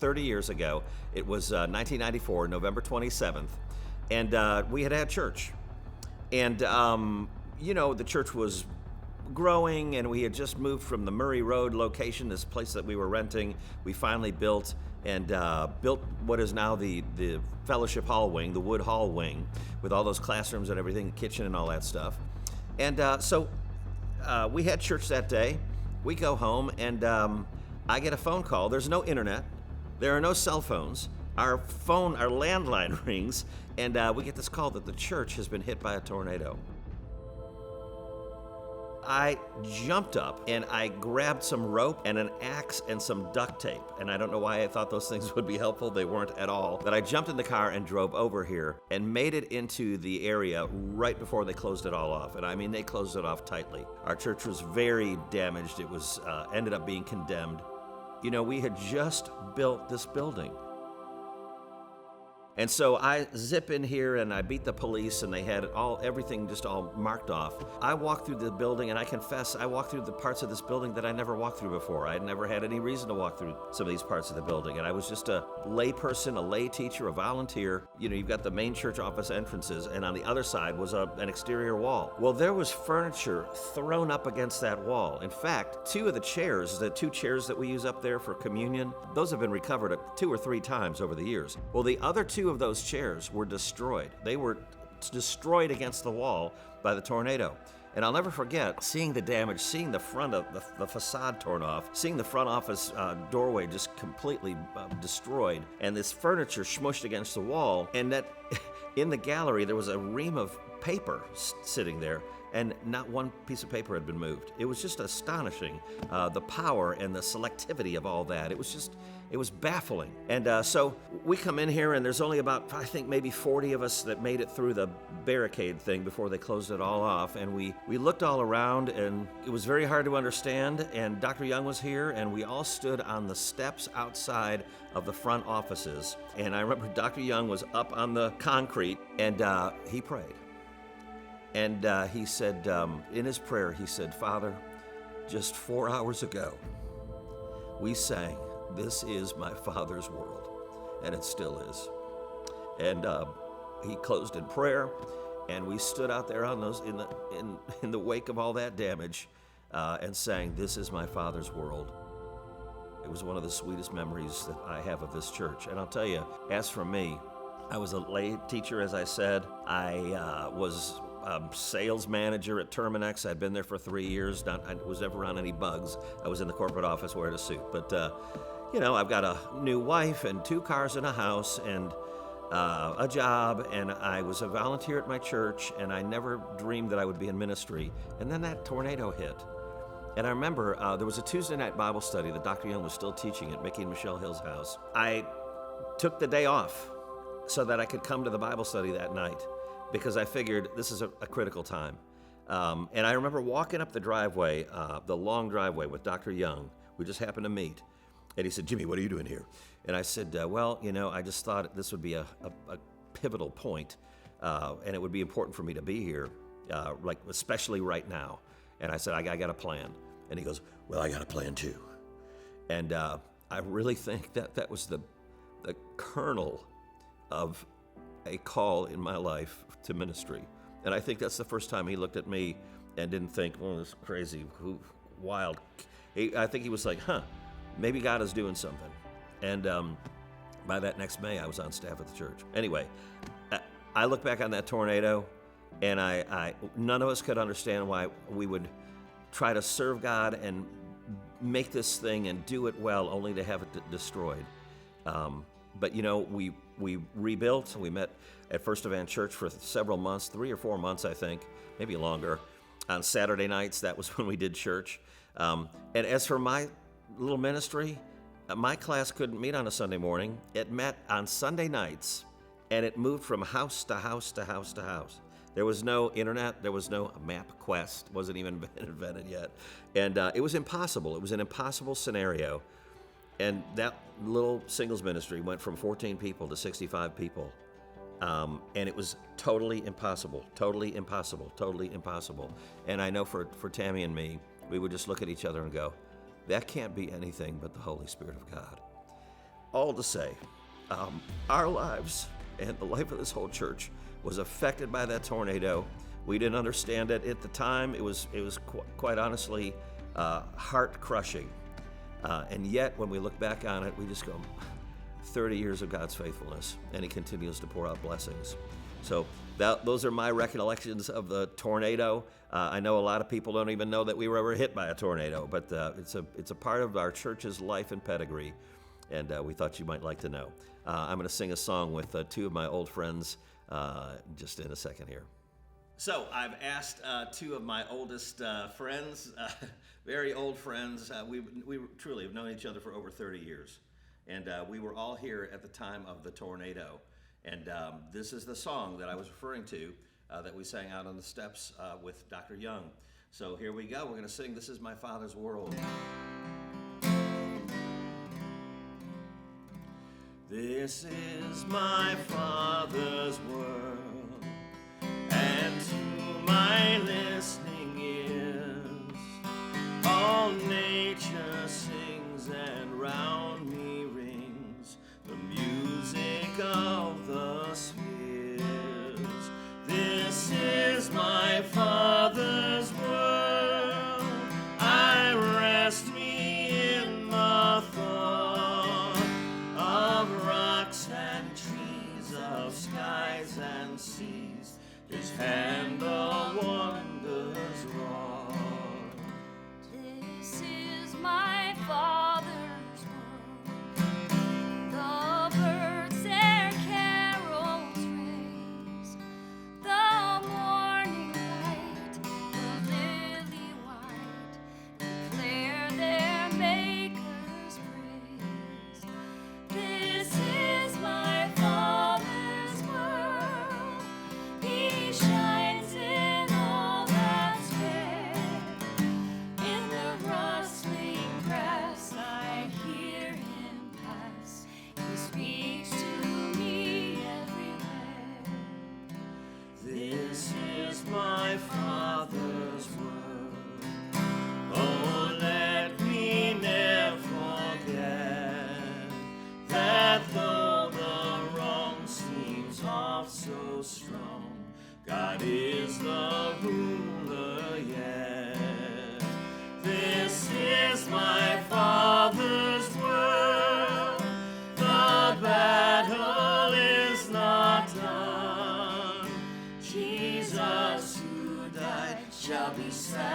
30 years ago. It was 1994, November 27th, and we had church. And, the church was growing, and we had just moved from the Murray Road location, this place that we were renting. We finally built what is now the Fellowship Hall wing, the Wood Hall wing, with all those classrooms and everything, the kitchen and all that stuff. And so we had church that day. We go home, and I get a phone call. There's no internet. There are no cell phones. Our landline rings, and we get this call that the church has been hit by a tornado. I jumped up and I grabbed some rope and an axe and some duct tape. And I don't know why I thought those things would be helpful. They weren't at all. But I jumped in the car and drove over here and made it into the area right before they closed it all off. And I mean, they closed it off tightly. Our church was very damaged. It was ended up being condemned. We had just built this building. And so I zip in here and I beat the police, and they had everything just all marked off. I walked through the building, and I confess, I walked through the parts of this building that I never walked through before. I had never had any reason to walk through some of these parts of the building. And I was just a lay person, a lay teacher, a volunteer. You've got the main church office entrances, and on the other side was an exterior wall. Well, there was furniture thrown up against that wall. In fact, two chairs that we use up there for communion, those have been recovered 2 or 3 times over the years. Well, the other 2 of those chairs were destroyed. They were destroyed against the wall by the tornado. And I'll never forget seeing the damage, seeing the front of the facade torn off, seeing the front office doorway just completely destroyed, and this furniture smushed against the wall. And that in the gallery, there was a ream of paper sitting there, and not one piece of paper had been moved. It was just astonishing, the power and the selectivity of all that. It was baffling. And so we come in here, and there's only about, I think, maybe 40 of us that made it through the barricade thing before they closed it all off. And we looked all around, and it was very hard to understand. And Dr. Young was here, and we all stood on the steps outside of the front offices. And I remember Dr. Young was up on the concrete, and he prayed. And he said, in his prayer, he said, "Father, just 4 hours ago, we sang, 'This is my Father's world,' and it still is." And he closed in prayer, and we stood out there on those in the wake of all that damage, and sang, "This is my Father's world." It was one of the sweetest memories that I have of this church. And I'll tell you, as for me, I was a lay teacher, as I said. I was sales manager at Terminex. I'd been there for 3 years. I was never around any bugs. I was in the corporate office wearing a suit. But, I've got a new wife and 2 cars and a house and a job. And I was a volunteer at my church, and I never dreamed that I would be in ministry. And then that tornado hit. And I remember there was a Tuesday night Bible study that Dr. Young was still teaching at Mickey and Michelle Hill's house. I took the day off so that I could come to the Bible study that night, because I figured this is a critical time. And I remember walking up the driveway, the long driveway with Dr. Young. We just happened to meet. And he said, "Jimmy, what are you doing here?" And I said, I just thought this would be a pivotal point, and it would be important for me to be here, especially right now. And I said, I got a plan. And he goes, "Well, I got a plan too." And I really think that was the kernel of a call in my life to ministry. And I think that's the first time he looked at me and didn't think, "Oh, this is crazy, wild." I think he was like, maybe God is doing something. And by that next May, I was on staff at the church. Anyway, I look back on that tornado, and none of us could understand why we would try to serve God and make this thing and do it well, only to have it destroyed. But we rebuilt. We met at First Evangelical Church for several months, 3 or 4 months, I think, maybe longer. On Saturday nights, that was when we did church. And as for my little ministry, my class couldn't meet on a Sunday morning. It met on Sunday nights, and it moved from house to house to house to house. There was no internet. There was no MapQuest. Wasn't even invented yet. And it was impossible. It was an impossible scenario. And that little singles ministry went from 14 people to 65 people. And it was totally impossible, totally impossible, totally impossible. And I know for Tammy and me, we would just look at each other and go, that can't be anything but the Holy Spirit of God. all to say, our lives and the life of this whole church was affected by that tornado. We didn't understand it at the time. It was quite honestly heart-crushing. And yet, when we look back on it, we just go, 30 years of God's faithfulness, and He continues to pour out blessings. So those are my recollections of the tornado. I know a lot of people don't even know that we were ever hit by a tornado, but it's a part of our church's life and pedigree, and we thought you might like to know. I'm going to sing a song with two of my old friends just in a second here. So I've asked two of my oldest friends, very old friends. We truly have known each other for over 30 years. And we were all here at the time of the tornado. And this is the song that I was referring to that we sang out on the steps with Dr. Young. So here we go. We're going to sing This Is My Father's World. This is my Father's world, and to my listening ears, all nature sings and round me rings the music of the spheres. This is my Father's world. I rest me in the thought of rocks and trees, of skies and seas. His hand the wonders wrought. This is my Father's world. The birds their carols raise, the morning light, the lily white, declare their Maker's praise. This is my Father's world. He shines in all that's fair. In the rustling grass I hear Him pass. He speaks to me everywhere. This is my Father's word. Oh, let me never forget that though the wrong seems oft so strong, God is the ruler yet. This is my Father's world. The battle is not done. Jesus who died shall be satisfied.